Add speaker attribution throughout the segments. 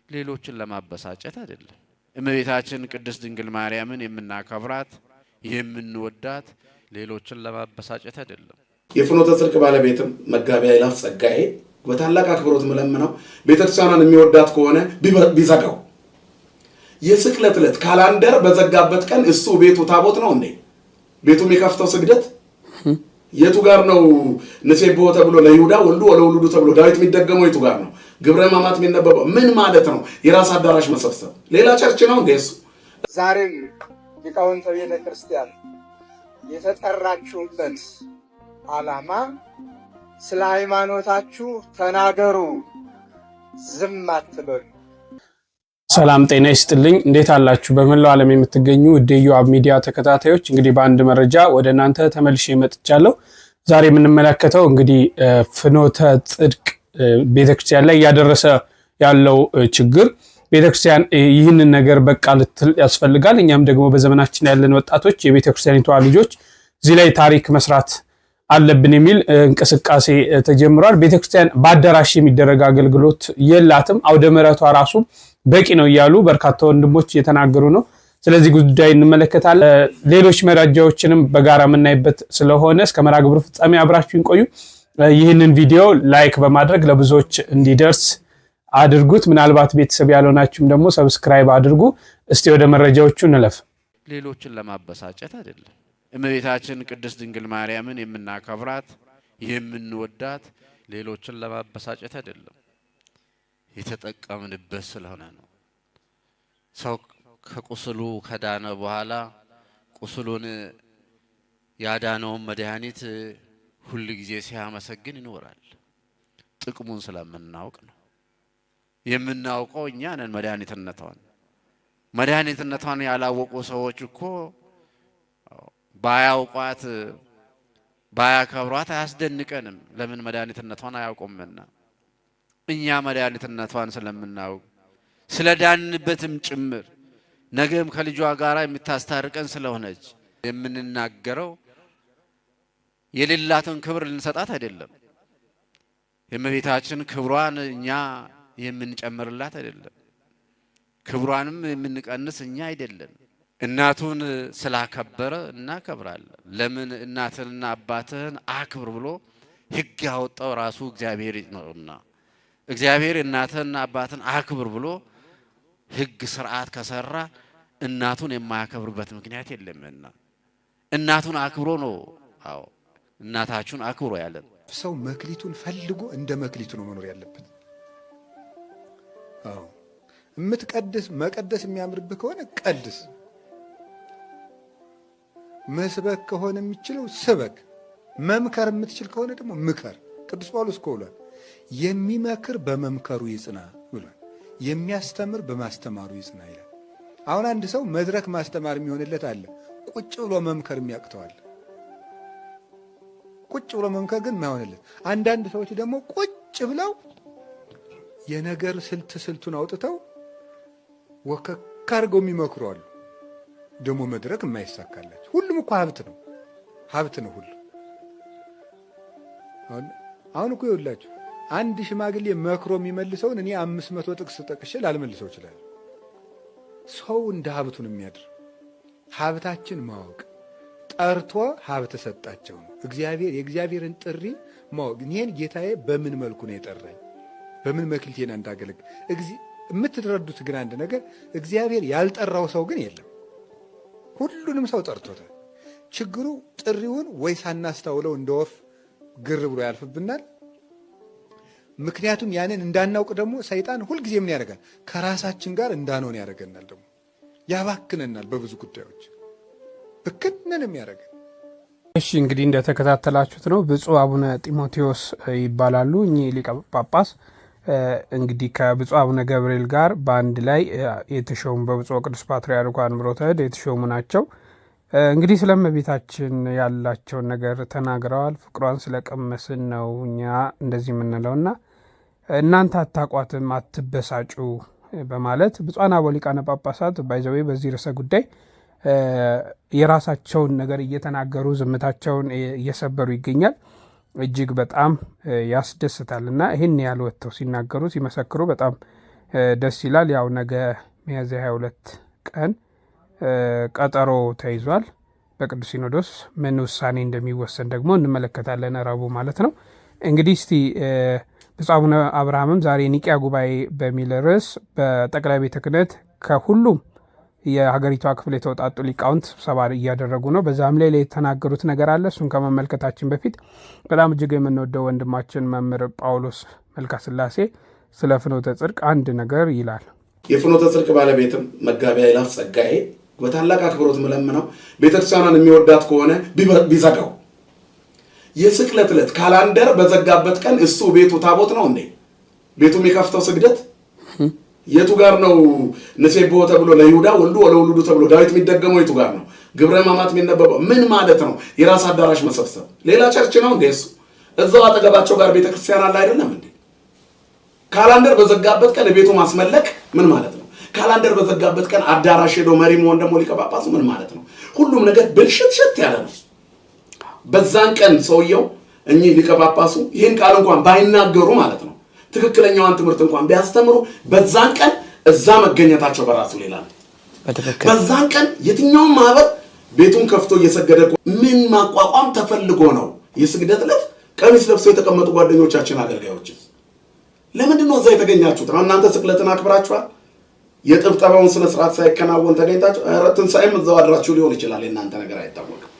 Speaker 1: ሌሎችን ለማበሳጨት አይደለም። እመቤታችን ቅድስት ድንግል ማርያምን የምናከብራት የምንወዳት ሌሎችን ለማበሳጨት አይደለም።
Speaker 2: የፍኖተ ጽድቅ ባለቤትም መጋቢ ኃይላት ጸጋዬ በታላቅ አክብሮት መለምነው ቤተክርስቲያኗን የሚወዳት ከሆነ ቢዘጋው የስቅለት ዕለት ካላንደር በዘጋበት ቀን እሱ ቤቱ ታቦት ነው እንዴ? ቤቱ የሚከፍተው ስግደት የቱ ጋር ነው? ንሴብሖ ተብሎ ለይሁዳ ወልዱ ወለውሉዱ ተብሎ ዳዊት የሚደገመው የቱ ጋር ነው? ግብረ ሕማማት የሚነበበው ምን ማለት ነው? የራስ አዳራሽ መሰብሰብ ሌላ ቸርች ነው እንዴ? እሱ
Speaker 3: ዛሬም ሊቃውንተ ቤተ ክርስቲያን የተጠራችሁበት ዓላማ ስለ ሃይማኖታችሁ ተናገሩ፣ ዝም አትበሉ።
Speaker 4: ሰላም ጤና ይስጥልኝ። እንዴት አላችሁ? በመላው ዓለም የምትገኙ ውድ የኢዮአብ ሚዲያ ተከታታዮች እንግዲህ በአንድ መረጃ ወደ እናንተ ተመልሼ መጥቻለሁ። ዛሬ የምንመለከተው እንግዲህ ፍኖተ ጽድቅ ቤተክርስቲያን ላይ እያደረሰ ያለው ችግር ቤተክርስቲያን ይህንን ነገር በቃ ልትል ያስፈልጋል። እኛም ደግሞ በዘመናችን ያለን ወጣቶች የቤተክርስቲያኒቷ ልጆች እዚህ ላይ ታሪክ መስራት አለብን የሚል እንቅስቃሴ ተጀምሯል። ቤተክርስቲያን በአዳራሽ የሚደረግ አገልግሎት የላትም፣ አውደ ምሕረቷ ራሱ በቂ ነው እያሉ በርካታ ወንድሞች እየተናገሩ ነው። ስለዚህ ጉዳይ እንመለከታለን። ሌሎች መረጃዎችንም በጋራ የምናይበት ስለሆነ እስከ መርሐ ግብሩ ፍጻሜ አብራችሁን ቆዩ። ይህንን ቪዲዮ ላይክ በማድረግ ለብዙዎች እንዲደርስ አድርጉት። ምናልባት ቤተሰብ ያልሆናችሁም ደግሞ ሰብስክራይብ አድርጉ። እስቲ ወደ መረጃዎቹ እንለፍ።
Speaker 1: ሌሎችን ለማበሳጨት አይደለም። እመቤታችን ቅድስት ድንግል ማርያምን የምናከብራት የምንወዳት ሌሎችን ለማበሳጨት አይደለም። የተጠቀምንበት ስለሆነ ነው። ሰው ከቁስሉ ከዳነ በኋላ ቁስሉን ያዳነውን መድኃኒት ሁሉ ጊዜ ሲያመሰግን ይኖራል። ጥቅሙን ስለምናውቅ ነው። የምናውቀው እኛ ነን መድኃኒትነቷን ያላወቁ ሰዎች እኮ ባያውቋት ባያከብሯት አያስደንቀንም። ለምን? መድኃኒትነቷን አያውቁምና። እኛ መድኃኒትነቷን ስለምናውቅ ስለዳንበትም ጭምር ነገም ከልጇ ጋር የምታስታርቀን ስለሆነች የምንናገረው የሌላትን ክብር ልንሰጣት አይደለም። የእመቤታችን ክብሯን እኛ የምንጨምርላት አይደለም። ክብሯንም የምንቀንስ እኛ አይደለም። እናቱን ስላከበረ እናከብራለን። ለምን? እናትንና አባትህን አክብር ብሎ ሕግ ያወጣው ራሱ እግዚአብሔር ነውና እግዚአብሔር እናትህንና አባትን አክብር ብሎ ሕግ ስርዓት ከሰራ እናቱን የማያከብርበት ምክንያት የለምና እናቱን አክብሮ ነው። አዎ እናታችሁን አክብሮ ያለን
Speaker 5: ሰው መክሊቱን ፈልጎ እንደ መክሊቱ ነው መኖር ያለበት። አዎ መቀደስ የሚያምርብህ ከሆነ ቀድስ፣ መስበክ ከሆነ የሚችለው ስበክ፣ መምከር የምትችል ከሆነ ደግሞ ምከር። ቅዱስ ጳውሎስ እኮ ብሏል፣ የሚመክር በመምከሩ ይጽና ብሏል፣ የሚያስተምር በማስተማሩ ይጽና ይላል። አሁን አንድ ሰው መድረክ ማስተማር የሚሆንለት አለ፣ ቁጭ ብሎ መምከር የሚያቅተዋል። ቁጭ ብሎ መምከር ግን የማይሆንለት። አንዳንድ ሰዎች ደግሞ ቁጭ ብለው የነገር ስልቱን አውጥተው ወከክ አድርገው የሚመክሩ አሉ። ደግሞ መድረክ የማይሳካላቸው። ሁሉም እኮ ሀብት ነው ሁሉ። አሁን እኮ ይኸውላችሁ አንድ ሽማግሌ መክሮ የሚመልሰውን እኔ 500 ጥቅስ ጠቅሼ ላልመልሰው ይችላል። ሰው እንደ ሀብቱ ነው የሚያድር። ሀብታችን ማወቅ ጠርቶ ሀብት ሰጣቸው ነው። የእግዚአብሔርን ጥሪ ማወቅ። ይሄን ጌታዬ በምን መልኩ ነው የጠራኝ፣ በምን መክሊቴና እንዳገለግል የምትረዱት ግን አንድ ነገር፣ እግዚአብሔር ያልጠራው ሰው ግን የለም። ሁሉንም ሰው ጠርቶታል። ችግሩ ጥሪውን ወይ ሳናስተውለው እንደ ወፍ ግር ብሎ ያልፍብናል። ምክንያቱም ያንን እንዳናውቅ ደግሞ ሰይጣን ሁልጊዜ ምን ያደርጋል? ከራሳችን ጋር እንዳንሆን ያደርገናል። ደግሞ ያባክነናል። በብዙ ጉዳዮች ብክንንም ያደርገን።
Speaker 4: እሺ እንግዲህ እንደተከታተላችሁት ነው። ብፁዕ አቡነ ጢሞቴዎስ ይባላሉ። እኚህ ሊቀ ጳጳስ እንግዲህ ከብፁዕ አቡነ ገብርኤል ጋር በአንድ ላይ የተሾሙ በብፁዕ ቅዱስ ፓትርያርኩ አንብሮተ እድ የተሾሙ ናቸው። እንግዲህ ስለ እመቤታችን ያላቸውን ነገር ተናግረዋል። ፍቅሯን ስለቀመስን ነው እኛ እንደዚህ የምንለውና እናንተ አታቋትም፣ አትበሳጩ በማለት ብፁዓን አበው ሊቃነ ጳጳሳት ባይዘዌ በዚህ ርዕሰ ጉዳይ የራሳቸውን ነገር እየተናገሩ ዝምታቸውን እየሰበሩ ይገኛል። እጅግ በጣም ያስደስታል እና ይህን ያህል ወጥተው ሲናገሩ ሲመሰክሩ በጣም ደስ ይላል። ያው ነገ ሚያዝያ 22 ቀን ቀጠሮ ተይዟል በቅዱስ ሲኖዶስ። ምን ውሳኔ እንደሚወሰን ደግሞ እንመለከታለን፣ ረቡዕ ማለት ነው። እንግዲህ እስቲ ብፁዕ አቡነ አብርሃምም ዛሬ ኒቂያ ጉባኤ በሚል ርዕስ በጠቅላይ ቤተ ክህነት ከሁሉም የሀገሪቷ ክፍል የተውጣጡ ሊቃውንት ስብሰባ እያደረጉ ነው። በዛም ላይ የተናገሩት ነገር አለ። እሱን ከመመልከታችን በፊት በጣም እጅግ የምንወደው ወንድማችን መምህር ጳውሎስ መልካስላሴ ስለ ፍኖተ ጽድቅ አንድ ነገር ይላል።
Speaker 2: የፍኖተ ጽድቅ ባለቤትም መጋቢ አእላፍ ጸጋዬ በታላቅ አክብሮት መለምነው ቤተክርስቲያኗን የሚወዳት ከሆነ ቢዘጋው። የስቅለት ዕለት ካላንደር በዘጋበት ቀን እሱ ቤቱ ታቦት ነው እንዴ? ቤቱ የሚከፍተው ስግደት የቱ ጋር ነው? ንሴብሖ ተብሎ ለይሁዳ ወልዱ ወለውሉዱ ተብሎ ዳዊት የሚደገመው የቱ ጋር ነው? ግብረ ሕማማት የሚነበበው ምን ማለት ነው? የራስ አዳራሽ መሰብሰብ ሌላ ቸርች ነው እንዴ? እሱ እዛው አጠገባቸው ጋር ቤተክርስቲያን አለ አይደለም እንዴ? ካላንደር በዘጋበት ቀን ቤቱ ማስመለክ ምን ማለት ነው? ካላንደር በዘጋበት ቀን አዳራሽ ሄዶ መሪ መሆን ደግሞ ሊቀ ጳጳሱ ምን ማለት ነው? ሁሉም ነገር ብልሽት ያለ ነው። በዛን ቀን ሰውየው እኚህ ሊቀ ጳጳሱ ይህን ቃል እንኳን ባይናገሩ ማለት ነው ትክክለኛዋን ትምህርት እንኳን ቢያስተምሩ በዛን ቀን እዛ መገኘታቸው በራሱ ሌላ ነው። በዛን ቀን የትኛውም ማህበር ቤቱን ከፍቶ እየሰገደ ምን ማቋቋም ተፈልጎ ነው? የስግደት ዕለት ቀሚስ ለብሰው የተቀመጡ ጓደኞቻችን አገልጋዮች ለምንድን ነው እዛ የተገኛችሁት? እናንተ ስቅለትን አክብራችኋል። የጥብጠባውን ስነ ስርዓት ሳይከናወን ተገኝታችሁ ትንሣኤም እዛው አድራችሁ ሊሆን ይችላል። የእናንተ ነገር አይታወቅም።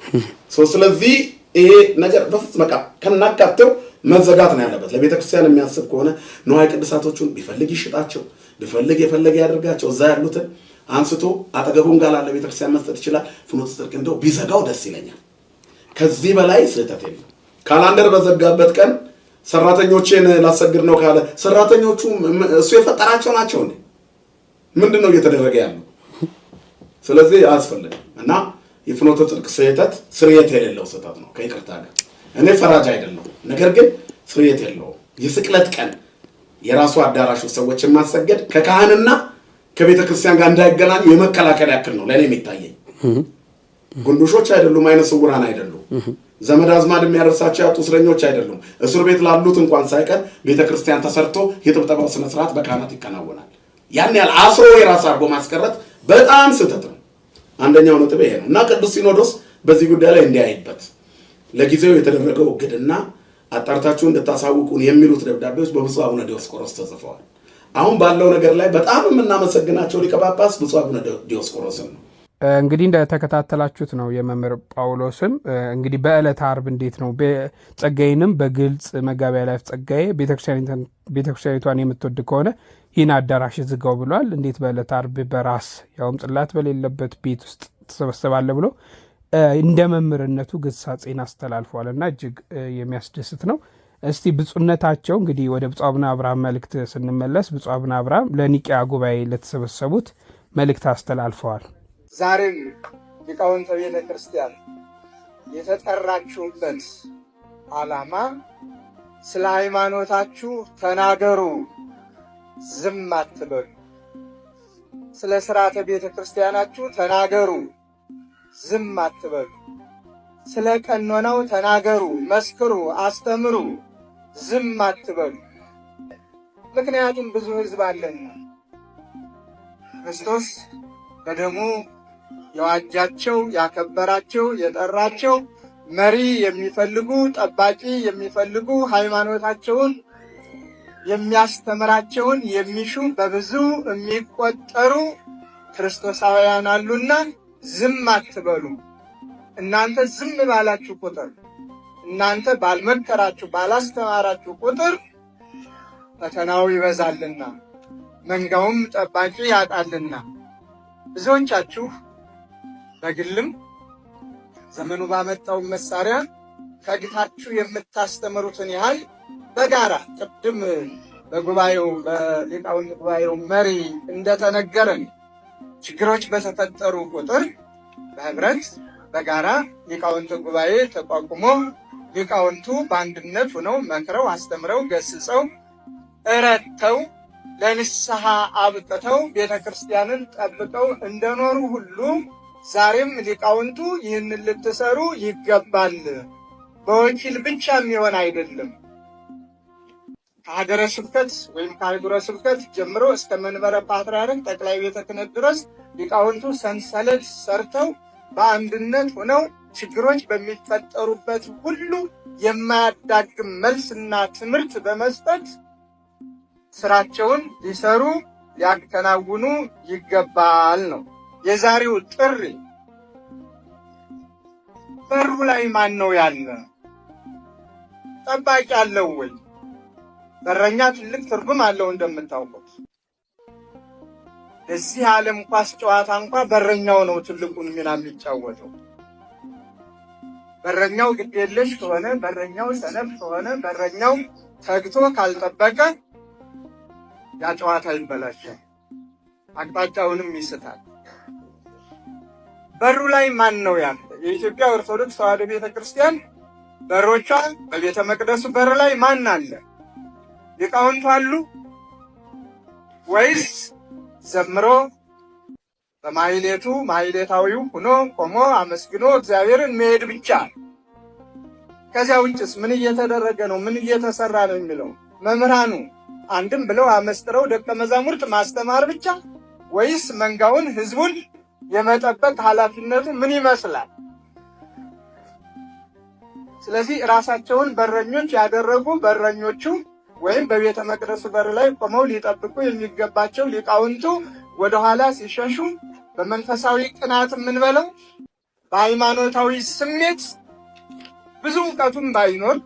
Speaker 2: ስለዚህ ይሄ ነገር በፍጹም በቃ ከናካቴው መዘጋት ነው ያለበት። ለቤተ ክርስቲያን የሚያስብ ከሆነ ንዋየ ቅድሳቶቹን ቢፈልግ ይሽጣቸው፣ ቢፈልግ የፈለገ ያደርጋቸው። እዛ ያሉትን አንስቶ አጠገቡን ጋር ላለ ቤተ ክርስቲያን መስጠት ይችላል። ፍኖተ ጽድቅ እንደው ቢዘጋው ደስ ይለኛል። ከዚህ በላይ ስህተት የለም። ካላንደር በዘጋበት ቀን ሰራተኞችን ላሰግድ ነው ካለ ሰራተኞቹ እሱ የፈጠራቸው ናቸው እንዴ? ምንድን ነው እየተደረገ ያለው? ስለዚህ አያስፈልግም እና የፍኖተ ጽድቅ ስህተት ስርየት የሌለው ስህተት ነው። ከይቅርታ ጋር እኔ ፈራጅ አይደለሁም፣ ነገር ግን ስርየት የለውም። የስቅለት ቀን የራሱ አዳራሹ ሰዎችን ማሰገድ ከካህንና ከቤተ ክርስቲያን ጋር እንዳይገናኙ የመከላከል ያክል ነው ለእኔ የሚታየኝ። ጉንዱሾች አይደሉም፣ አይነ ስውራን አይደሉም፣ ዘመድ አዝማድ የሚያደርሳቸው ያጡ እስረኞች አይደሉም። እስር ቤት ላሉት እንኳን ሳይቀር ቤተ ክርስቲያን ተሰርቶ የጥብጠባው ስነ ስርዓት በካህናት ይከናወናል። ያን ያህል አስሮ የራስ አድርጎ ማስቀረት በጣም ስህተት ነው። አንደኛው ነጥብ ይሄ ነው እና ቅዱስ ሲኖዶስ በዚህ ጉዳይ ላይ እንዲያይበት ለጊዜው የተደረገው እግድና አጣርታችሁ እንድታሳውቁን የሚሉት ደብዳቤዎች በብፁዕ አቡነ ዲዮስቆሮስ ተጽፈዋል። አሁን ባለው ነገር ላይ በጣም የምናመሰግናቸው ሊቀ ጳጳስ ብፁዕ አቡነ ዲዮስቆሮስን ነው።
Speaker 4: እንግዲህ እንደተከታተላችሁት ነው የመምህር ጳውሎስም እንግዲህ በዕለተ ዓርብ እንዴት ነው ጸጋዬንም በግልጽ መጋቢ አእላፍ ጸጋዬ ቤተክርስቲያኒቷን የምትወድ ከሆነ ይህን አዳራሽ ዝጋው ብሏል። እንዴት በዕለተ ዓርብ በራስ ያውም ጽላት በሌለበት ቤት ውስጥ ተሰበሰባለ ብሎ እንደ መምህርነቱ ግሳጼን አስተላልፈዋል እና እጅግ የሚያስደስት ነው። እስቲ ብፁዕነታቸው እንግዲህ ወደ ብፁዕ አቡነ አብርሃም መልእክት ስንመለስ ብፁዕ አቡነ አብርሃም ለኒቂያ ጉባኤ ለተሰበሰቡት መልእክት አስተላልፈዋል።
Speaker 3: ዛሬም ሊቃውንተ ቤተ ክርስቲያን የተጠራችሁበት ዓላማ ስለ ሃይማኖታችሁ ተናገሩ፣ ዝም አትበሉ። ስለ ሥርዓተ ቤተ ክርስቲያናችሁ ተናገሩ፣ ዝም አትበሉ። ስለ ቀኖናው ተናገሩ፣ መስክሩ፣ አስተምሩ፣ ዝም አትበሉ። ምክንያቱም ብዙ ሕዝብ አለና ክርስቶስ በደሙ የዋጃቸው ያከበራቸው የጠራቸው መሪ የሚፈልጉ ጠባቂ የሚፈልጉ ሃይማኖታቸውን የሚያስተምራቸውን የሚሹ በብዙ የሚቆጠሩ ክርስቶሳውያን አሉና ዝም አትበሉ። እናንተ ዝም ባላችሁ ቁጥር፣ እናንተ ባልመከራችሁ ባላስተማራችሁ ቁጥር ፈተናው ይበዛልና መንጋውም ጠባቂ ያጣልና ብዙዎቻችሁ በግልም ዘመኑ ባመጣው መሳሪያ ከግታችሁ የምታስተምሩትን ያህል በጋራ ቅድም በጉባኤው በሊቃውንት ጉባኤው መሪ እንደተነገረን ችግሮች በተፈጠሩ ቁጥር በህብረት በጋራ ሊቃውንት ጉባኤ ተቋቁሞ ሊቃውንቱ በአንድነት ሆነው መክረው አስተምረው ገስጸው እረድተው ለንስሐ አብቅተው ቤተ ክርስቲያንን ጠብቀው እንደኖሩ ሁሉ ዛሬም ሊቃውንቱ ይህንን ልትሰሩ ይገባል። በወኪል ብቻ የሚሆን አይደለም። ከሀገረ ስብከት ወይም ከአህጉረ ስብከት ጀምሮ እስከ መንበረ ፓትርያርክ ጠቅላይ ቤተ ክህነት ድረስ ሊቃውንቱ ሰንሰለት ሰርተው በአንድነት ሆነው ችግሮች በሚፈጠሩበት ሁሉ የማያዳግም መልስና ትምህርት በመስጠት ስራቸውን ሊሰሩ ሊያከናውኑ ይገባል ነው የዛሬው ጥሪ። በሩ ላይ ማን ነው ያለ? ጠባቂ አለው ወይ? በረኛ ትልቅ ትርጉም አለው እንደምታውቁት። እዚህ ዓለም ኳስ ጨዋታ እንኳን በረኛው ነው ትልቁን ሚና የሚጫወተው። በረኛው ግዴለሽ ከሆነ፣ በረኛው ሰነፍ ከሆነ፣ በረኛው ተግቶ ካልጠበቀ ያ ጨዋታ ይበላሻል፣ አቅጣጫውንም ይስታል። በሩ ላይ ማን ነው ያለ? የኢትዮጵያ ኦርቶዶክስ ተዋሕዶ ቤተክርስቲያን በሮቿ በቤተ መቅደሱ በር ላይ ማን አለ? ሊቃውንቱ አሉ ወይስ ዘምሮ በማሕሌቱ ማሕሌታዊው ሆኖ ቆሞ አመስግኖ እግዚአብሔርን መሄድ ብቻ? ከዚያ ውጭስ ምን እየተደረገ ነው? ምን እየተሰራ ነው የሚለው መምህራኑ አንድም ብለው አመስጥረው ደቀ መዛሙርት ማስተማር ብቻ ወይስ መንጋውን ሕዝቡን የመጠበቅ ኃላፊነቱ ምን ይመስላል? ስለዚህ ራሳቸውን በረኞች ያደረጉ በረኞቹ ወይም በቤተ መቅደሱ በር ላይ ቆመው ሊጠብቁ የሚገባቸው ሊቃውንቱ ወደኋላ ሲሸሹ በመንፈሳዊ ቅናት የምንበለው በሃይማኖታዊ ስሜት ብዙ እውቀቱም ባይኖር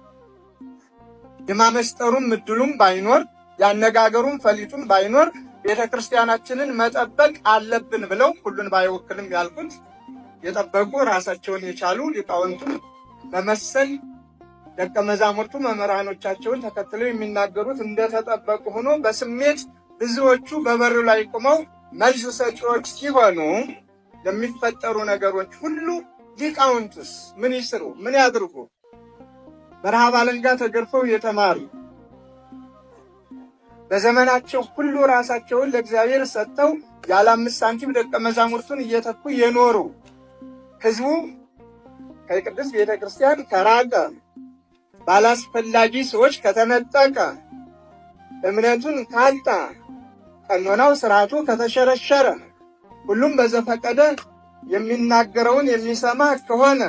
Speaker 3: የማመስጠሩም እድሉም ባይኖር ያነጋገሩም ፈሊጡም ባይኖር ቤተ ክርስቲያናችንን መጠበቅ አለብን ብለው ሁሉን ባይወክልም ያልኩት የጠበቁ ራሳቸውን የቻሉ ሊቃውንቱ በመሰል ደቀ መዛሙርቱ መምህራኖቻቸውን ተከትለው የሚናገሩት እንደተጠበቁ ሆኖ በስሜት ብዙዎቹ በበሩ ላይ ቆመው መልስ ሰጪዎች ሲሆኑ ለሚፈጠሩ ነገሮች ሁሉ ሊቃውንቱስ ምን ይስሩ? ምን ያድርጉ? በረሃብ አለንጋ ተገርፈው የተማሩ በዘመናቸው ሁሉ ራሳቸውን ለእግዚአብሔር ሰጥተው ያለ 5 ሳንቲም ደቀ መዛሙርቱን እየተኩ የኖሩ ሕዝቡ ከቅድስት ቤተ ክርስቲያን ከራቀ፣ ባላስፈላጊ ሰዎች ከተነጠቀ፣ እምነቱን ካጣ፣ ቀኖናው ስርዓቱ ከተሸረሸረ፣ ሁሉም በዘፈቀደ የሚናገረውን የሚሰማ ከሆነ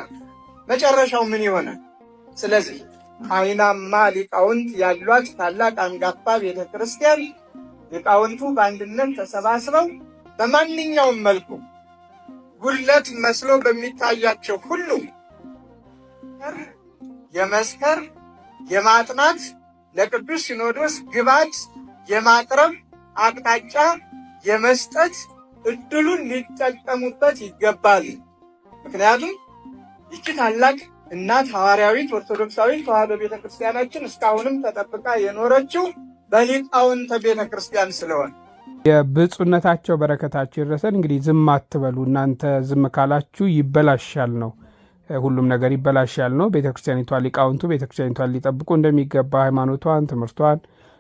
Speaker 3: መጨረሻው ምን ይሆናል? ስለዚህ አይናማ ሊቃውንት ያሏት ታላቅ አንጋፋ ቤተ ክርስቲያን ሊቃውንቱ በአንድነት ተሰባስበው በማንኛውም መልኩ ጉድለት መስሎ በሚታያቸው ሁሉ የመስከር የማጥናት ለቅዱስ ሲኖዶስ ግባት የማቅረብ አቅጣጫ የመስጠት እድሉን ሊጠቀሙበት ይገባል። ምክንያቱም ይቺ ታላቅ እናት ሐዋርያዊት ኦርቶዶክሳዊት ተዋሕዶ ቤተክርስቲያናችን እስካሁንም ተጠብቃ የኖረችው በሊቃውንተ ቤተክርስቲያን ስለሆነ
Speaker 4: የብፁዕነታቸው በረከታቸው ይድረሰን። እንግዲህ ዝም አትበሉ፣ እናንተ ዝም ካላችሁ ይበላሻል ነው፣ ሁሉም ነገር ይበላሻል ነው። ቤተክርስቲያኒቷ ሊቃውንቱ ቤተክርስቲያኒቷን ሊጠብቁ እንደሚገባ፣ ሃይማኖቷን ትምህርቷን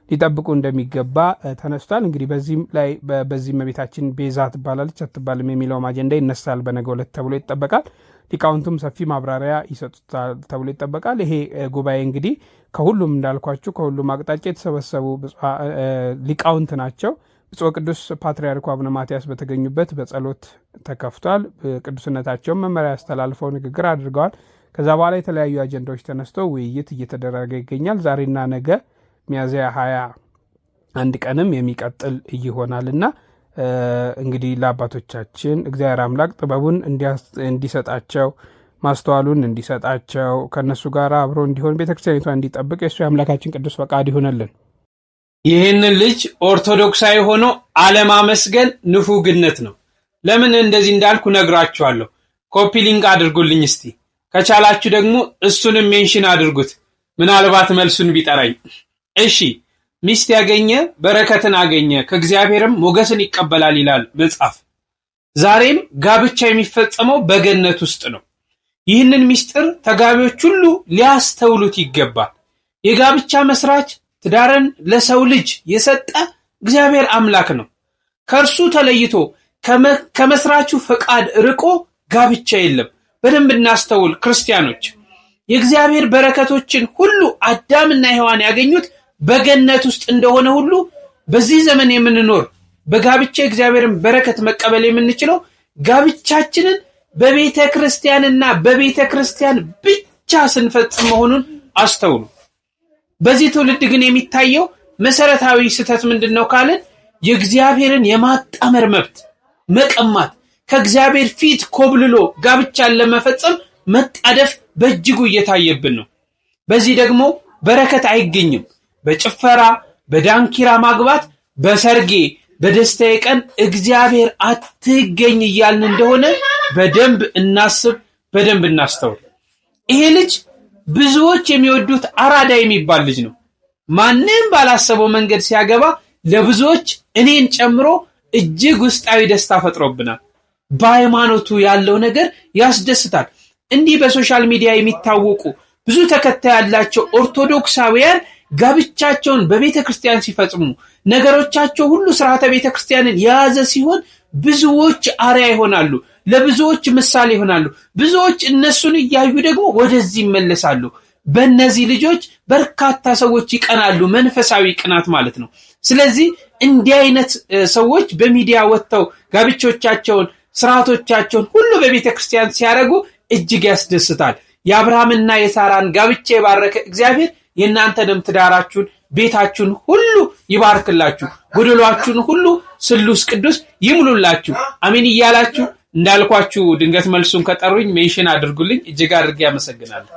Speaker 4: ሊጠብቁ እንደሚገባ ተነስቷል። እንግዲህ በዚህም ላይ በዚህ እመቤታችን ቤዛ ትባላለች አትባልም የሚለውም አጀንዳ ይነሳል በነገው ዕለት ተብሎ ይጠበቃል። ሊቃውንቱም ሰፊ ማብራሪያ ይሰጡታል ተብሎ ይጠበቃል። ይሄ ጉባኤ እንግዲህ ከሁሉም እንዳልኳችሁ ከሁሉም አቅጣጫ የተሰበሰቡ ሊቃውንት ናቸው። ብፁዕ ቅዱስ ፓትርያርኩ አቡነ ማትያስ በተገኙበት በጸሎት ተከፍቷል። ቅዱስነታቸውን መመሪያ ያስተላልፈው ንግግር አድርገዋል። ከዛ በኋላ የተለያዩ አጀንዳዎች ተነስተው ውይይት እየተደረገ ይገኛል። ዛሬና ነገ ሚያዝያ 21 ቀንም የሚቀጥል ይሆናልና እንግዲህ ለአባቶቻችን እግዚአብሔር አምላክ ጥበቡን እንዲሰጣቸው ማስተዋሉን እንዲሰጣቸው ከነሱ ጋር አብሮ እንዲሆን ቤተክርስቲያኒቷ እንዲጠብቅ የእሱ የአምላካችን ቅዱስ ፈቃድ ይሆነልን።
Speaker 6: ይህንን ልጅ ኦርቶዶክሳዊ ሆኖ አለማመስገን ንፉግነት ነው። ለምን እንደዚህ እንዳልኩ ነግራችኋለሁ። ኮፒ ሊንክ አድርጉልኝ እስቲ፣ ከቻላችሁ ደግሞ እሱንም ሜንሽን አድርጉት፣ ምናልባት መልሱን ቢጠራኝ። እሺ፣ ሚስት ያገኘ በረከትን አገኘ ከእግዚአብሔርም ሞገስን ይቀበላል ይላል መጽሐፍ። ዛሬም ጋብቻ የሚፈጸመው በገነት ውስጥ ነው። ይህንን ምስጢር ተጋቢዎች ሁሉ ሊያስተውሉት ይገባል። የጋብቻ መስራች ትዳርን ለሰው ልጅ የሰጠ እግዚአብሔር አምላክ ነው። ከእርሱ ተለይቶ ከመስራቹ ፈቃድ ርቆ ጋብቻ የለም። በደንብ እናስተውል ክርስቲያኖች። የእግዚአብሔር በረከቶችን ሁሉ አዳምና ሔዋን ያገኙት በገነት ውስጥ እንደሆነ ሁሉ በዚህ ዘመን የምንኖር በጋብቻ እግዚአብሔርን በረከት መቀበል የምንችለው ጋብቻችንን በቤተ ክርስቲያንና በቤተ ክርስቲያን ብቻ ስንፈጽም መሆኑን አስተውሉ። በዚህ ትውልድ ግን የሚታየው መሰረታዊ ስህተት ምንድነው ካልን የእግዚአብሔርን የማጣመር መብት መቀማት፣ ከእግዚአብሔር ፊት ኮብልሎ ጋብቻን ለመፈጸም መጣደፍ በእጅጉ እየታየብን ነው። በዚህ ደግሞ በረከት አይገኝም። በጭፈራ በዳንኪራ ማግባት፣ በሰርጌ በደስታዬ ቀን እግዚአብሔር አትገኝ እያልን እንደሆነ በደንብ እናስብ፣ በደንብ እናስተውል። ይሄ ልጅ ብዙዎች የሚወዱት አራዳ የሚባል ልጅ ነው። ማንም ባላሰበው መንገድ ሲያገባ ለብዙዎች እኔን ጨምሮ እጅግ ውስጣዊ ደስታ ፈጥሮብናል። በሃይማኖቱ ያለው ነገር ያስደስታል። እንዲህ በሶሻል ሚዲያ የሚታወቁ ብዙ ተከታይ ያላቸው ኦርቶዶክሳውያን ጋብቻቸውን በቤተ ክርስቲያን ሲፈጽሙ ነገሮቻቸው ሁሉ ስርዓተ ቤተ ክርስቲያንን የያዘ ሲሆን ብዙዎች አርአያ ይሆናሉ፣ ለብዙዎች ምሳሌ ይሆናሉ። ብዙዎች እነሱን እያዩ ደግሞ ወደዚህ ይመለሳሉ። በእነዚህ ልጆች በርካታ ሰዎች ይቀናሉ፣ መንፈሳዊ ቅናት ማለት ነው። ስለዚህ እንዲህ አይነት ሰዎች በሚዲያ ወጥተው ጋብቻዎቻቸውን ስርዓቶቻቸውን ሁሉ በቤተ ክርስቲያን ሲያደርጉ እጅግ ያስደስታል። የአብርሃምና የሳራን ጋብቻ የባረከ እግዚአብሔር የእናንተንም ትዳራችሁን ቤታችሁን ሁሉ ይባርክላችሁ፣ ጎደሏችሁን ሁሉ ስሉስ ቅዱስ ይሙሉላችሁ። አሜን እያላችሁ እንዳልኳችሁ ድንገት መልሱን ከጠሩኝ ሜንሽን አድርጉልኝ። እጅግ አድርጌ አመሰግናለሁ።